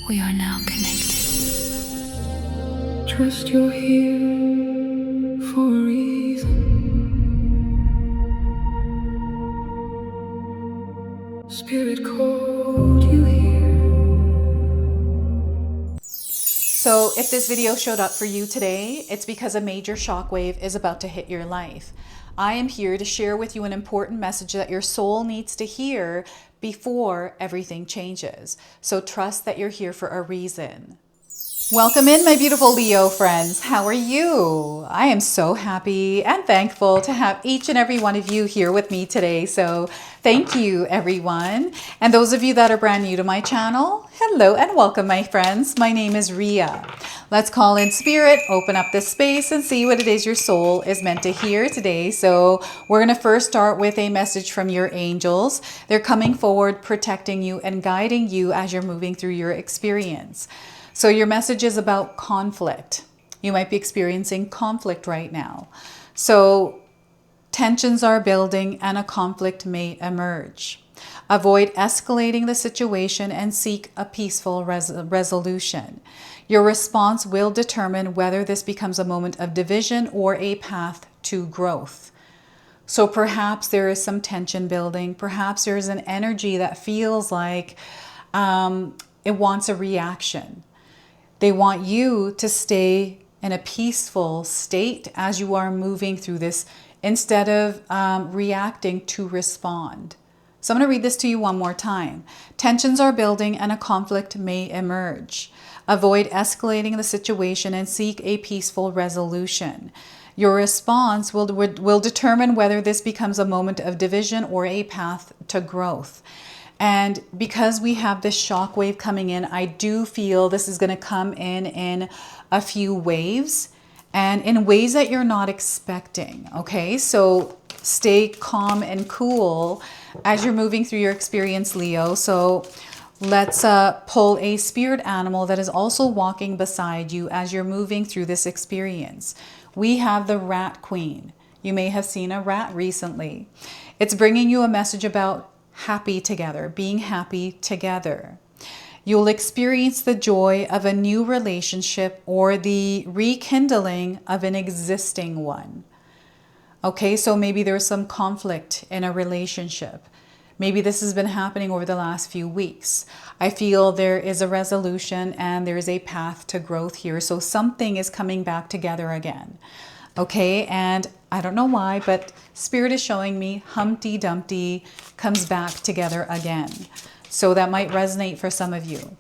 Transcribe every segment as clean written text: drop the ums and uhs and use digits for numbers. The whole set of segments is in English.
We are now connected. Trust you're here for a reason. Spirit called you here. So if this video showed up for you today, it's because a major shockwave is about to hit your life. I am here to share with you an important message that your soul needs to hear before everything changes. So trust that you're here for a reason. Welcome in, my beautiful Leo friends. How are you? I am so happy and thankful to have each and every one of you here with me today. So thank you, everyone. And those of you that are brand new to my channel, hello and welcome, my friends. My name is Ria. Let's call in spirit, open up this space and see what it is your soul is meant to hear today. So we're going to first start with a message from your angels. They're coming forward, protecting you and guiding you as you're moving through your experience. So your message is about conflict. You might be experiencing conflict right now. So tensions are building and a conflict may emerge. Avoid escalating the situation and seek a peaceful resolution. Your response will determine whether this becomes a moment of division or a path to growth. So perhaps there is some tension building. Perhaps there is an energy that feels like it wants a reaction. They want you to stay in a peaceful state as you are moving through this instead of reacting to respond. So I'm going to read this to you one more time. Tensions are building and a conflict may emerge. Avoid escalating the situation and seek a peaceful resolution. Your response will determine whether this becomes a moment of division or a path to growth. And because we have this shock wave coming in, I do feel this is going to come in a few waves and in ways that you're not expecting. Okay, so stay calm and cool as you're moving through your experience, Leo. So let's pull a spirit animal that is also walking beside you as you're moving through this experience. We have the Rat Queen. You may have seen a rat recently. It's bringing you a message about happy together, being happy together. You'll experience the joy of a new relationship or the rekindling of an existing one. Okay, so maybe there's some conflict in a relationship. Maybe this has been happening over the last few weeks. I feel there is a resolution and there is a path to growth here. So something is coming back together again. Okay, and I don't know why, but Spirit is showing me Humpty Dumpty comes back together again. So that might resonate for some of you.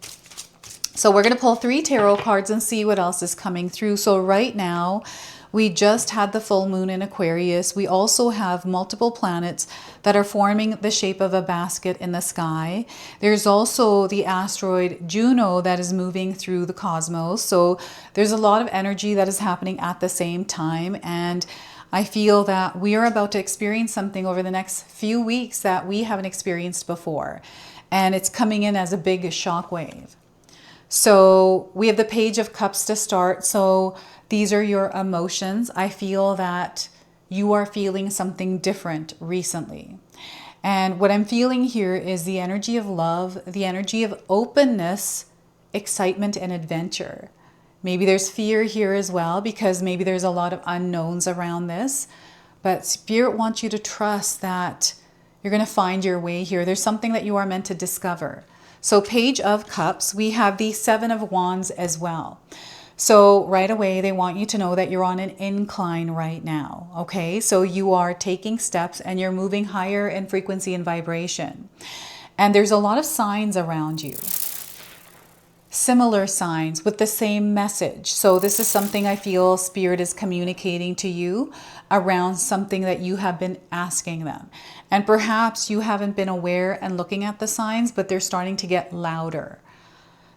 So we're going to pull 3 tarot cards and see what else is coming through. So right now, we just had the full moon in Aquarius. We also have multiple planets that are forming the shape of a basket in the sky. There's also the asteroid Juno that is moving through the cosmos. So there's a lot of energy that is happening at the same time. And I feel that we are about to experience something over the next few weeks that we haven't experienced before. And it's coming in as a big shock wave. So we have the Page of Cups to start. So these are your emotions. I feel that you are feeling something different recently. And what I'm feeling here is the energy of love, the energy of openness, excitement, and adventure. Maybe there's fear here as well because maybe there's a lot of unknowns around this. But Spirit wants you to trust that you're going to find your way here. There's something that you are meant to discover. So Page of Cups, we have the 7 of Wands as well. So right away, they want you to know that you're on an incline right now. Okay, so you are taking steps and you're moving higher in frequency and vibration. And there's a lot of signs around you. Similar signs with the same message. So this is something I feel Spirit is communicating to you around something that you have been asking them. And perhaps you haven't been aware and looking at the signs, but they're starting to get louder.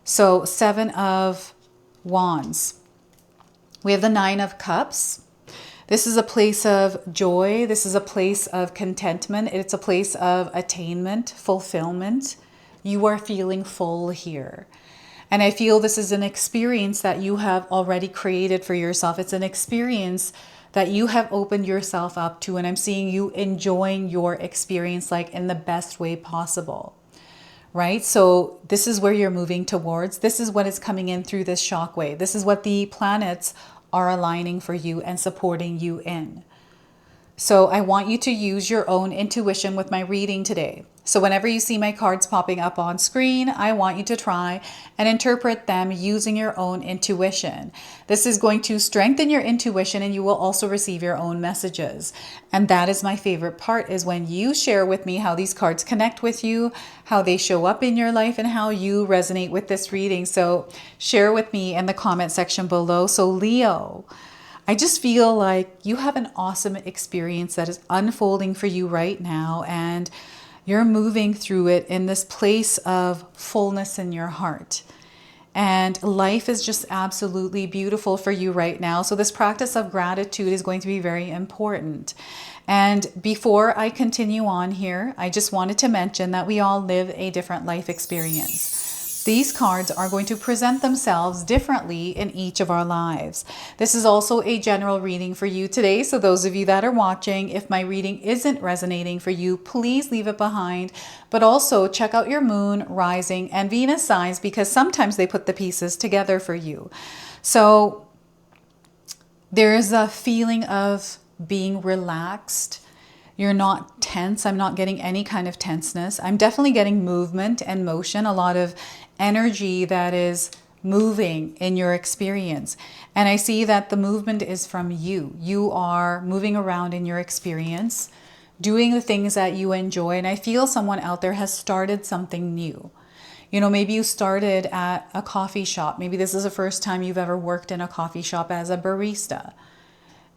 So 7 of Wands. We have the 9 of Cups. This is a place of joy. This is a place of contentment. It's a place of attainment, fulfillment. You are feeling full here. And I feel this is an experience that you have already created for yourself. It's an experience that you have opened yourself up to. And I'm seeing you enjoying your experience like in the best way possible. right? So this is where you're moving towards. This is what is coming in through this shockwave. This is what the planets are aligning for you and supporting you in. So I want you to use your own intuition with my reading today. So whenever you see my cards popping up on screen, I want you to try and interpret them using your own intuition. This is going to strengthen your intuition, and you will also receive your own messages. And that is my favorite part, is when you share with me how these cards connect with you, how they show up in your life, and how you resonate with this reading. So share with me in the comment section below. So Leo, I just feel like you have an awesome experience that is unfolding for you right now, and you're moving through it in this place of fullness in your heart. And life is just absolutely beautiful for you right now. So this practice of gratitude is going to be very important. And before I continue on here, I just wanted to mention that we all live a different life experience. These cards are going to present themselves differently in each of our lives. This is also a general reading for you today. So those of you that are watching, if my reading isn't resonating for you, please leave it behind. But also check out your moon, rising, and Venus signs, because sometimes they put the pieces together for you. So there is a feeling of being relaxed. You're not tense. I'm not getting any kind of tenseness. I'm definitely getting movement and motion, a lot of energy that is moving in your experience. And I see that the movement is from you. You are moving around in your experience, doing the things that you enjoy. And I feel someone out there has started something new. You know, maybe you started at a coffee shop. Maybe this is the first time you've ever worked in a coffee shop as a barista.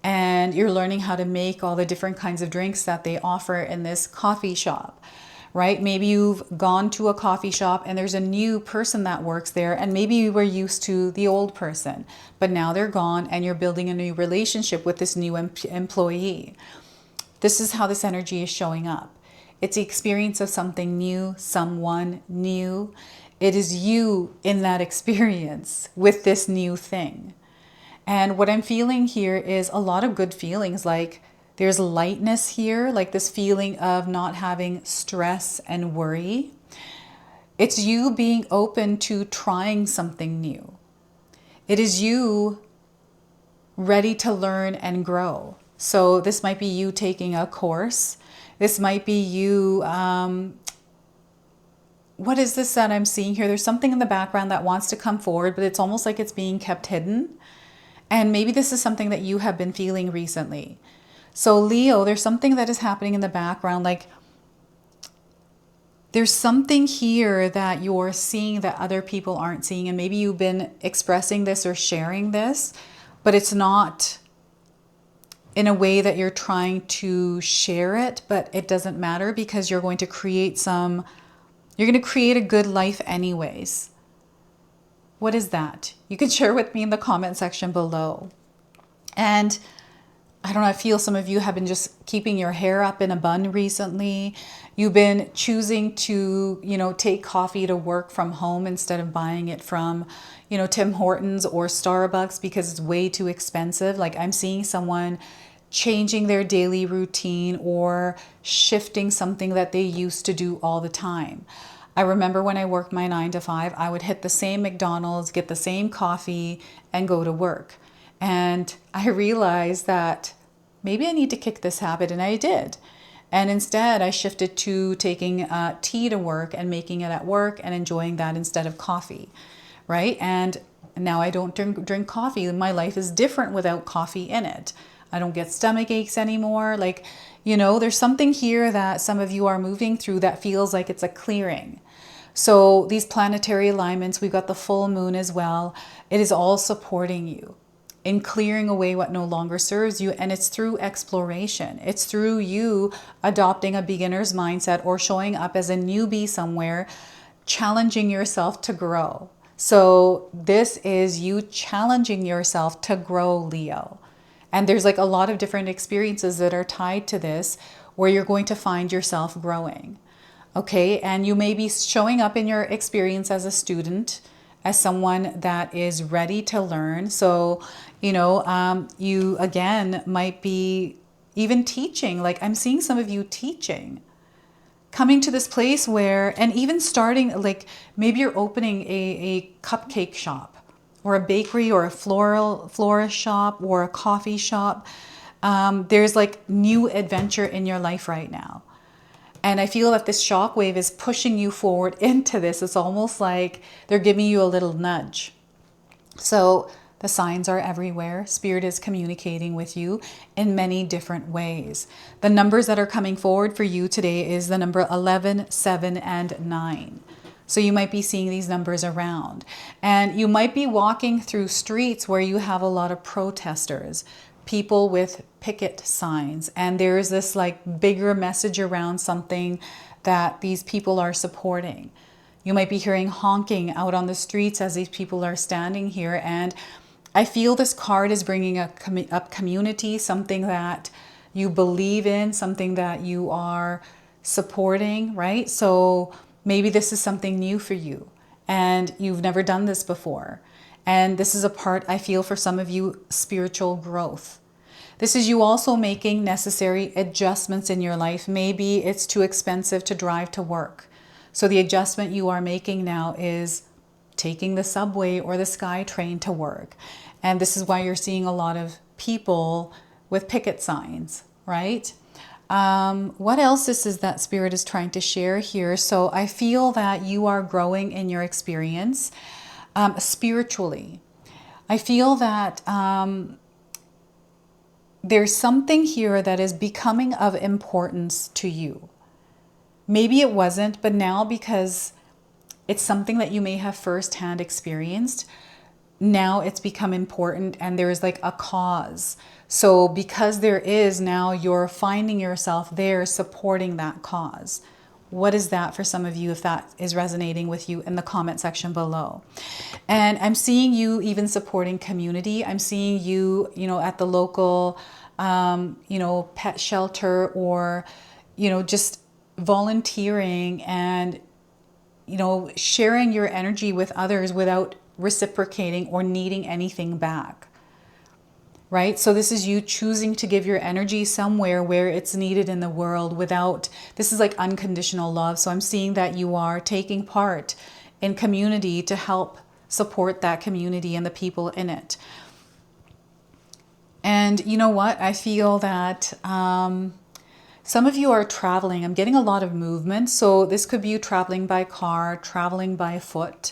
And you're learning how to make all the different kinds of drinks that they offer in this coffee shop, right? Maybe you've gone to a coffee shop and there's a new person that works there, and maybe you were used to the old person, but now they're gone and you're building a new relationship with this new employee. This is how this energy is showing up. It's the experience of something new, someone new. It is you in that experience with this new thing. And what I'm feeling here is a lot of good feelings, like there's lightness here, like this feeling of not having stress and worry. It's you being open to trying something new. It is you ready to learn and grow. So this might be you taking a course. This might be you, what is this that I'm seeing here? There's something in the background that wants to come forward, but it's almost like it's being kept hidden. And maybe this is something that you have been feeling recently. So Leo, there's something that is happening in the background. Like there's something here that you're seeing that other people aren't seeing. And maybe you've been expressing this or sharing this, but it's not in a way that you're trying to share it, but it doesn't matter, because you're going to create a good life anyways. What is that? You can share with me in the comment section below. And I don't know, I feel some of you have been just keeping your hair up in a bun recently. You've been choosing to, take coffee to work from home instead of buying it from, Tim Hortons or Starbucks because it's way too expensive. Like I'm seeing someone changing their daily routine or shifting something that they used to do all the time. I remember when I worked my 9 to 5, I would hit the same McDonald's, get the same coffee, and go to work. And I realized that maybe I need to kick this habit, and I did. And instead, I shifted to taking tea to work and making it at work and enjoying that instead of coffee, right? And now I don't drink coffee. My life is different without coffee in it. I don't get stomach aches anymore. Like, there's something here that some of you are moving through that feels like it's a clearing. So these planetary alignments, we've got the full moon as well. It is all supporting you in clearing away what no longer serves you. And it's through exploration. It's through you adopting a beginner's mindset or showing up as a newbie somewhere, challenging yourself to grow. So this is you challenging yourself to grow, Leo. And there's like a lot of different experiences that are tied to this where you're going to find yourself growing. Okay, and you may be showing up in your experience as a student, as someone that is ready to learn. So, you again might be even teaching. Like I'm seeing some of you teaching. coming to this place where, and even starting, like maybe you're opening a cupcake shop or a bakery or a florist shop or a coffee shop. There's like new adventure in your life right now. And I feel that this shockwave is pushing you forward into this. It's almost like they're giving you a little nudge. So the signs are everywhere. Spirit is communicating with you in many different ways. The numbers that are coming forward for you today is the number 11, 7, and 9. So you might be seeing these numbers around. And you might be walking through streets where you have a lot of protesters, people with picket signs. And there's this like bigger message around something that these people are supporting. You might be hearing honking out on the streets as these people are standing here. And I feel this card is bringing up community, something that you believe in, something that you are supporting, right? So maybe this is something new for you and you've never done this before. And this is a part, I feel, for some of you, spiritual growth. This is you also making necessary adjustments in your life. Maybe it's too expensive to drive to work. So the adjustment you are making now is taking the subway or the sky train to work. And this is why you're seeing a lot of people with picket signs, right? What else is that Spirit is trying to share here? So I feel that you are growing in your experience spiritually. I feel that there's something here that is becoming of importance to you. Maybe it wasn't, but now because it's something that you may have firsthand experienced, now it's become important and there is like a cause. So because there is, now you're finding yourself there supporting that cause. What is that for some of you, if that is resonating with you, in the comment section below? And I'm seeing you even supporting community. I'm seeing you, at the local, pet shelter, or, just volunteering and, sharing your energy with others without reciprocating or needing anything back. Right? So this is you choosing to give your energy somewhere where it's needed in the world without, this is like unconditional love. So I'm seeing that you are taking part in community to help support that community and the people in it. And you know what? I feel that some of you are traveling. I'm getting a lot of movement. So this could be you traveling by car, traveling by foot.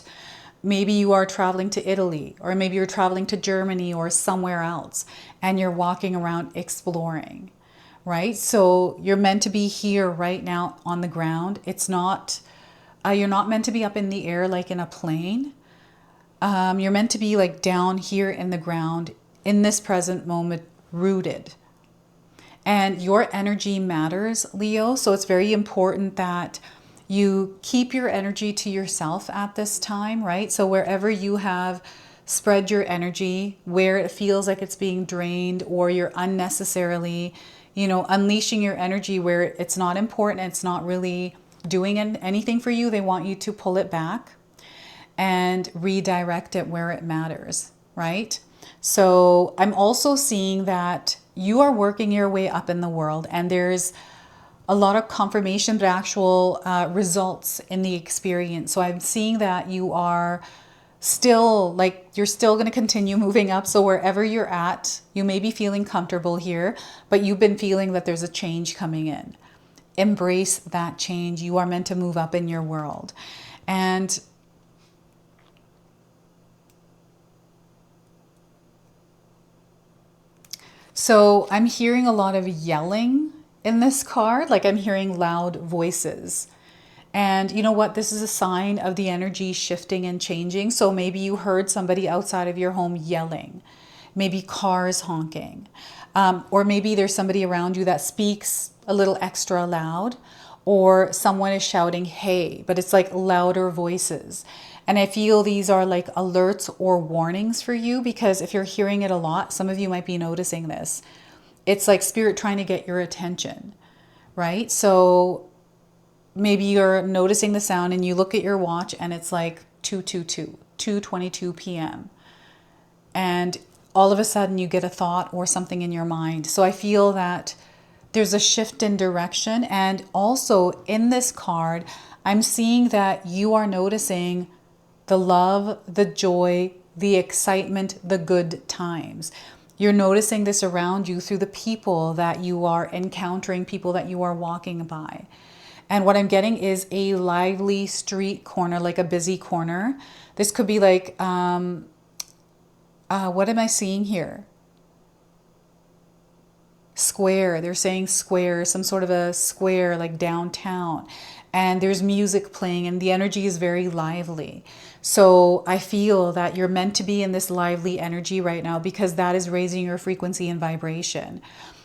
Maybe you are traveling to Italy, or maybe you're traveling to Germany or somewhere else, and you're walking around exploring, right? So you're meant to be here right now on the ground. It's not, you're not meant to be up in the air like in a plane. You're meant to be like down here in the ground in this present moment, rooted. And your energy matters, Leo. So it's very important that you keep your energy to yourself at this time, right? So wherever you have spread your energy, where it feels like it's being drained, or you're unnecessarily, unleashing your energy where it's not important, it's not really doing anything for you, they want you to pull it back and redirect it where it matters, right? So I'm also seeing that you are working your way up in the world, and there's a lot of confirmation, but actual results in the experience. So I'm seeing that you are still, you're still going to continue moving up. So wherever you're at, you may be feeling comfortable here, but you've been feeling that there's a change coming in. Embrace that change. You are meant to move up in your world. And so I'm hearing a lot of yelling in this card. Like I'm hearing loud voices. And you know what? This is a sign of the energy shifting and changing. So maybe you heard somebody outside of your home yelling, maybe cars honking, or maybe there's somebody around you that speaks a little extra loud, or someone is shouting, hey, but it's like louder voices. And I feel these are like alerts or warnings for you, because if you're hearing it a lot, some of you might be noticing this. It's like Spirit trying to get your attention, right? So maybe you're noticing the sound and you look at your watch and it's like 2:22 p.m. And all of a sudden you get a thought or something in your mind. So I feel that There's a shift in direction. And also in this card, I'm seeing that you are noticing the love, the joy, the excitement, the good times. You're noticing this around you through the people that you are encountering, people that you are walking by. And what I'm getting is a lively street corner, like a busy corner. This could be like, what am I seeing here? Square. They're saying square, some sort of a square like downtown. And there's music playing and the energy is very lively. So I feel that you're meant to be in this lively energy right now because that is raising your frequency and vibration.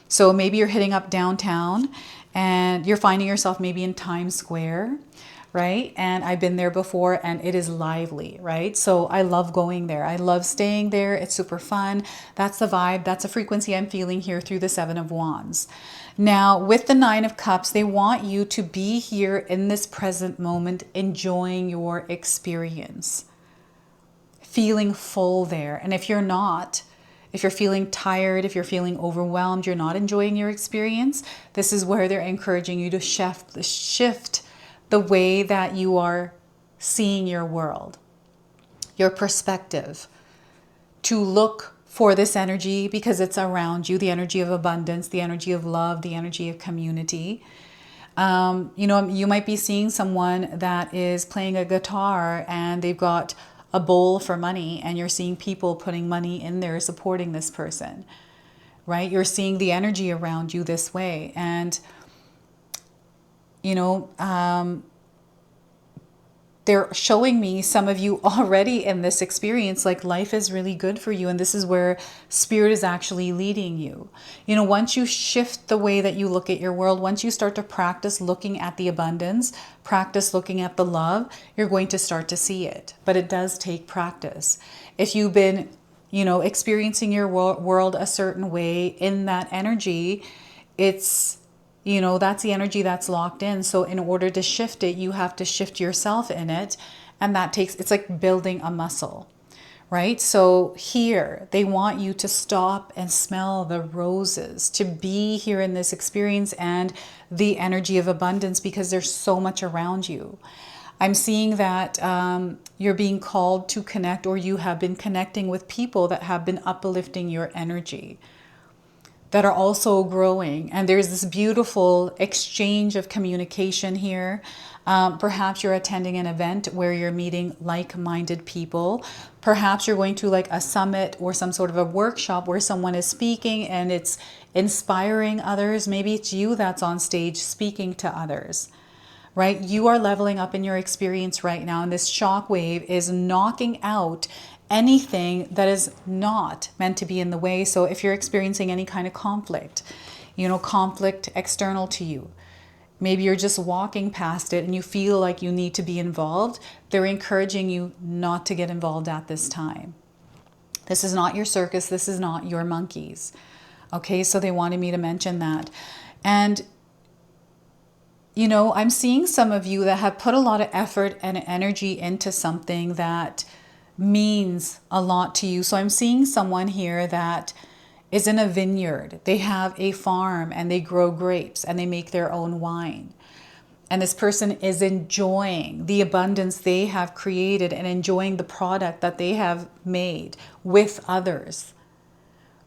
So maybe you're hitting up downtown and you're finding yourself maybe in Times Square, right? And I've been there before and it is lively, right? So I love going there. I love staying there. It's super fun. That's the vibe. That's a frequency I'm feeling here through the Seven of Wands. Now, with the Nine of Cups, they want you to be here in this present moment, enjoying your experience, feeling full there. And if you're not, if you're feeling tired, if you're feeling overwhelmed, you're not enjoying your experience, this is where they're encouraging you to shift the way that you are seeing your world, your perspective, to look for this energy because it's around you, the energy of abundance, the energy of love, the energy of community. You know, you might be seeing someone that is playing a guitar and they've got a bowl for money and you're seeing people putting money in there supporting this person, right? You're seeing the energy around you this way. And, you know, they're showing me some of you already in this experience, like life is really good for you. And this is where spirit is actually leading you. You know, once you shift the way that you look at your world, once you start to practice looking at the abundance, practice looking at the love, you're going to start to see it. But it does take practice. If you've been, you know, experiencing your world a certain way in that energy, it's, you know, that's the energy that's locked in. So in order to shift it, you have to shift yourself in it. And that takes, it's like building a muscle, right? So here, they want you to stop and smell the roses, to be here in this experience and the energy of abundance because there's so much around you. I'm seeing that you're being called to connect, or you have been connecting with people that have been uplifting your energy, that are also growing. And there's this beautiful exchange of communication here. Perhaps you're attending an event where you're meeting like-minded people. Perhaps you're going to like a summit or some sort of a workshop where someone is speaking and it's inspiring others. Maybe it's you that's on stage speaking to others, right? You are leveling up in your experience right now. And this shock wave is knocking out anything that is not meant to be in the way. So if you're experiencing any kind of conflict, you know, conflict external to you, maybe you're just walking past it and you feel like you need to be involved, they're encouraging you not to get involved at this time. This is not your circus. This is not your monkeys. Okay, so they wanted me to mention that. And you know, I'm seeing some of you that have put a lot of effort and energy into something that means a lot to you. So I'm seeing someone here that is in a vineyard. They have a farm and they grow grapes and they make their own wine. And this person is enjoying the abundance they have created and enjoying the product that they have made with others.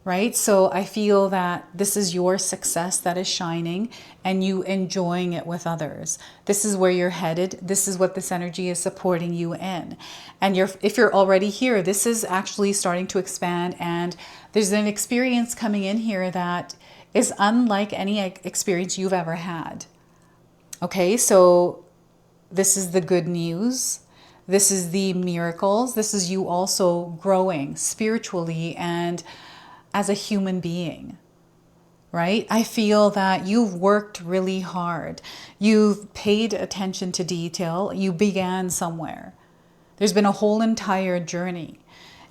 Right? So I feel that this is your success that is shining and you enjoying it with others. This is where you're headed. This is what this energy is supporting you in. And if you're already here, this is actually starting to expand, and there's an experience coming in here that is unlike any experience you've ever had. Okay, so this is the good news. This is the miracles. This is you also growing spiritually and as a human being, right? I feel that you've worked really hard. You've paid attention to detail. You began somewhere. There's been a whole entire journey.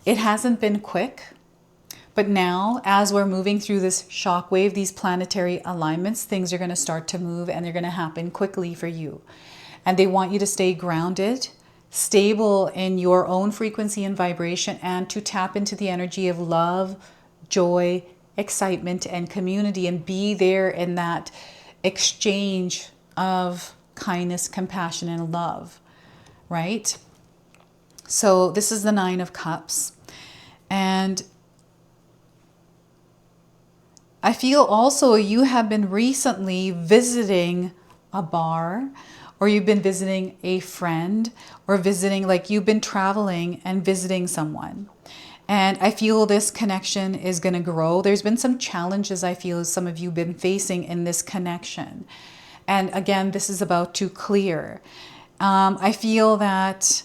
It hasn't been quick, but now as we're moving through this shockwave, these planetary alignments, things are going to start to move and they're going to happen quickly for you. And they want you to stay grounded, stable in your own frequency and vibration, and to tap into the energy of love, joy, excitement and community and be there in that exchange of kindness, compassion, and love, right? So this is the Nine of Cups. And I feel also you have been recently visiting a bar, or you've been visiting a friend, or visiting, like you've been traveling and visiting someone. And I feel this connection is going to grow. There's been some challenges I feel some of you have been facing in this connection. And again, this is about to clear. I feel that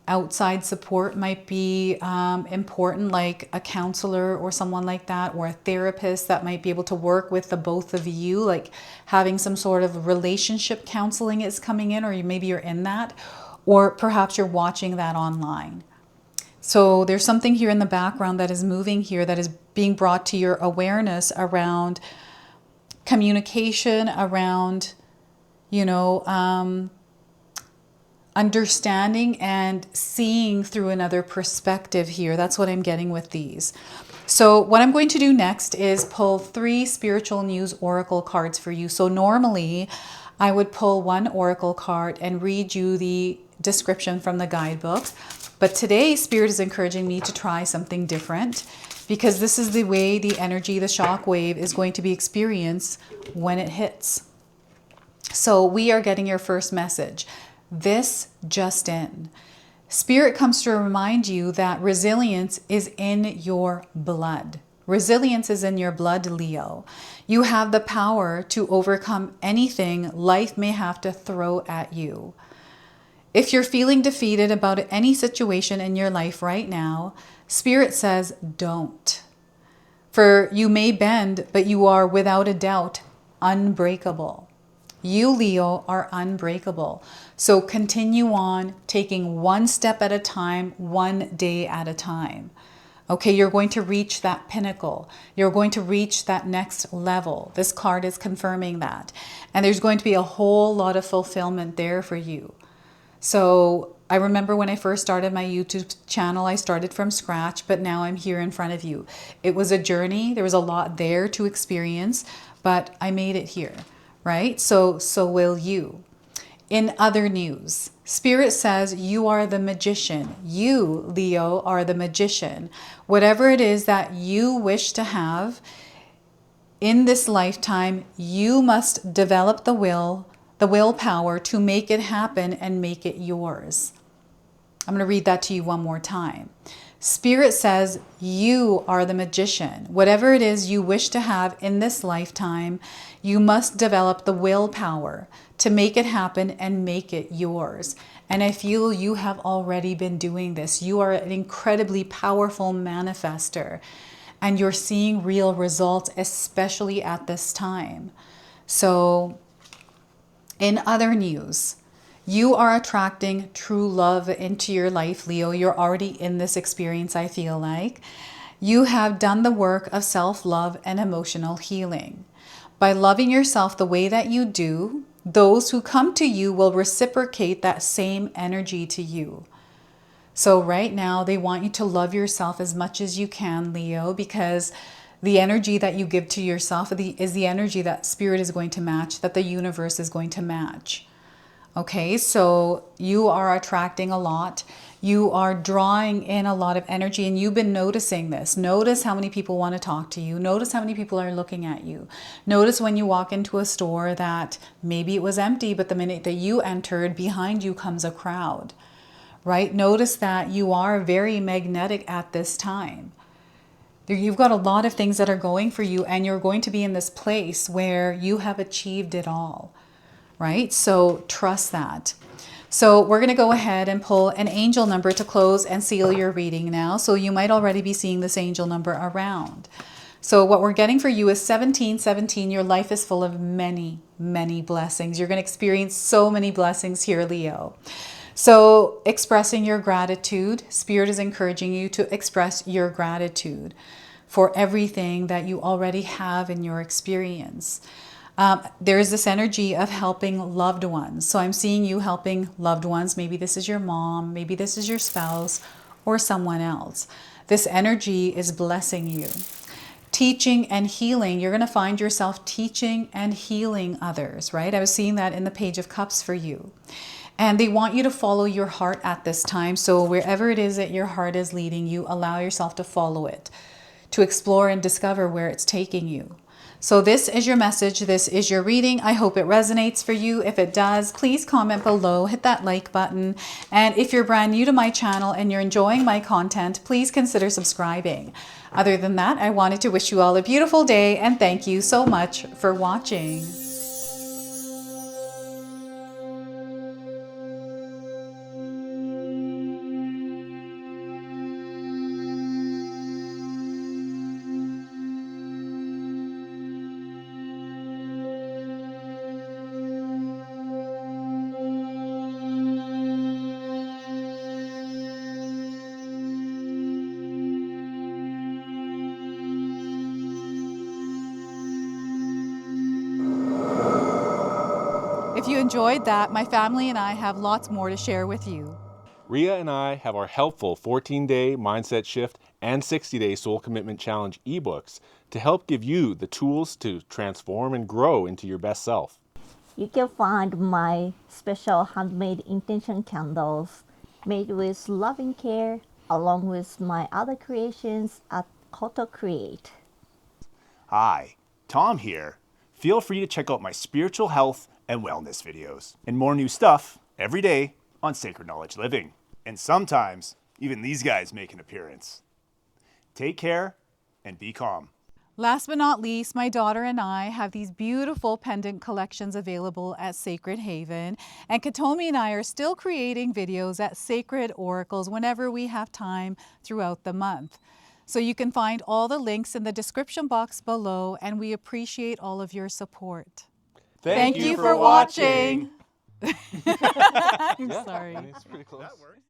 outside support might be important, like a counselor or someone like that, or a therapist that might be able to work with the both of you, like having some sort of relationship counseling is coming in, or maybe you're in that, or perhaps you're watching that online. So there's something here in the background that is moving here, that is being brought to your awareness around communication, around, you know, understanding and seeing through another perspective here. That's what I'm getting with these. So what I'm going to do next is pull 3 spiritual news oracle cards for you. So normally I would pull 1 oracle card and read you the description from the guidebook. But today Spirit is encouraging me to try something different, because this is the way the energy, the shock wave, is going to be experienced when it hits. So we are getting your first message. This just in. Spirit comes to remind you that resilience is in your blood. Resilience is in your blood, Leo. You have the power to overcome anything life may have to throw at you. If you're feeling defeated about any situation in your life right now, Spirit says, don't. For you may bend, but you are without a doubt unbreakable. You, Leo, are unbreakable. So continue on, taking one step at a time, one day at a time. Okay, you're going to reach that pinnacle. You're going to reach that next level. This card is confirming that. And there's going to be a whole lot of fulfillment there for you. So I remember when I first started my YouTube channel, I started from scratch, but now I'm here in front of you. It was a journey. There was a lot there to experience, but I made it here. Right? So will you. In other news, Spirit says you are the magician. You, Leo, are the magician. Whatever it is that you wish to have in this lifetime, you must develop the willpower to make it happen and make it yours. I'm going to read that to you one more time. Spirit says you are the magician. Whatever it is you wish to have in this lifetime, you must develop the willpower to make it happen and make it yours. And I feel you have already been doing this. You are an incredibly powerful manifester, and you're seeing real results, especially at this time. So in other news, you are attracting true love into your life, Leo. You're already in this experience, I feel like. You have done the work of self-love and emotional healing. By loving yourself the way that you do, those who come to you will reciprocate that same energy to you. So right now, they want you to love yourself as much as you can, Leo, because the energy that you give to yourself is the energy that Spirit is going to match, that the universe is going to match. Okay, so you are attracting a lot. You are drawing in a lot of energy, and you've been noticing this. Notice how many people want to talk to you. Notice how many people are looking at you. Notice when you walk into a store that maybe it was empty, but the minute that you entered, behind you comes a crowd, right? Notice that you are very magnetic at this time. You've got a lot of things that are going for you, and you're going to be in this place where you have achieved it all. Right? So trust that. So we're going to go ahead and pull an angel number to close and seal your reading now. So you might already be seeing this angel number around. So what we're getting for you is 1717. Your life is full of many, many blessings. You're going to experience so many blessings here, Leo. So expressing your gratitude, Spirit is encouraging you to express your gratitude for everything that you already have in your experience. There is this energy of helping loved ones. So I'm seeing you helping loved ones. Maybe this is your mom, maybe this is your spouse or someone else. This energy is blessing you. Teaching and healing, you're going to find yourself teaching and healing others, right? I was seeing that in the Page of Cups for you. And they want you to follow your heart at this time. So wherever it is that your heart is leading you, allow yourself to follow it, to explore and discover where it's taking you. So this is your message. This is your reading. I hope it resonates for you. If it does, please comment below, hit that like button. And if you're brand new to my channel and you're enjoying my content, please consider subscribing. Other than that, I wanted to wish you all a beautiful day and thank you so much for watching. If you enjoyed that, my family and I have lots more to share with you. Ria and I have our helpful 14-day mindset shift and 60-day soul commitment challenge ebooks to help give you the tools to transform and grow into your best self. You can find my special handmade intention candles made with loving care along with my other creations at Koto Create. Hi, Tom here. Feel free to check out my spiritual health and wellness videos and more new stuff every day on Sacred Knowledge Living. And sometimes even these guys make an appearance. Take care and be calm. Last but not least, my daughter and I have these beautiful pendant collections available at Sacred Haven. And Katomi and I are still creating videos at Sacred Oracles whenever we have time throughout the month. So you can find all the links in the description box below, and we appreciate all of your support. Thank you for watching. I'm sorry. It's pretty close.